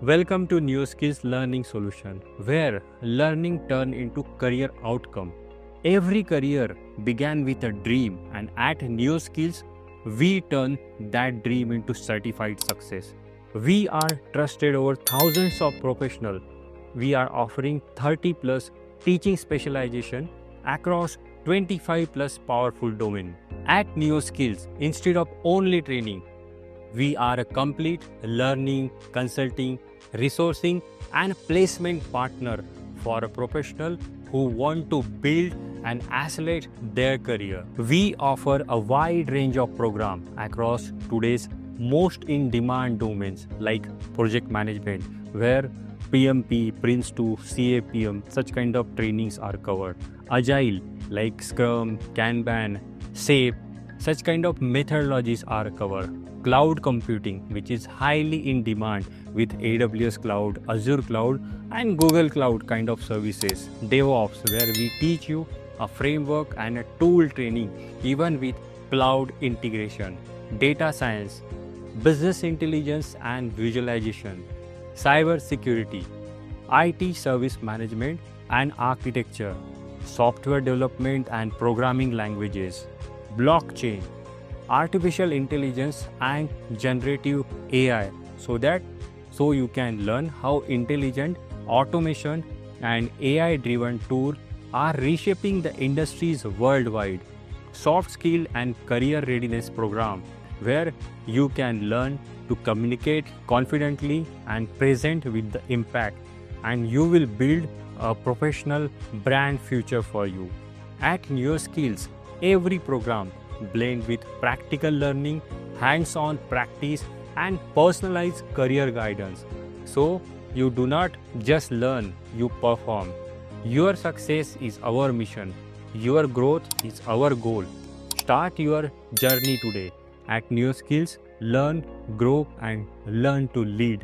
Welcome to NeoSkills Learning Solution, where learning turns into career outcome. Every career began with a dream, and at NeoSkills, we turn that dream into certified success. We are trusted over thousands of professionals. We are offering 30 plus teaching specialization across 25 plus powerful domain. At NeoSkills, instead of only training, we are a complete learning, consulting, resourcing, and placement partner for a professional who want to build and accelerate their career. We offer a wide range of programs across today's most in-demand domains like project management, where PMP, Prince 2, CAPM, such kind of trainings are covered. Agile, like Scrum, Kanban, SAFe, such kind of methodologies are covered. Cloud computing, which is highly in demand with AWS Cloud, Azure Cloud, and Google Cloud kind of services. DevOps, where we teach you a framework and a tool training, even with cloud integration. Data science, business intelligence and visualization. Cyber security, IT service management and architecture. Software development and programming languages. Blockchain, artificial intelligence and generative AI, so you can learn how intelligent automation and AI driven tools are reshaping the industries worldwide. Soft skill and career readiness program, where you can learn to communicate confidently and present with the impact, and you will build a professional brand future for you. At NeoSkills, every program blend with practical learning, hands-on practice, and personalized career guidance. So you do not just learn, you perform. Your success is our mission. Your growth is our goal. Start your journey today. At NeoSkills, learn, grow, and learn to lead.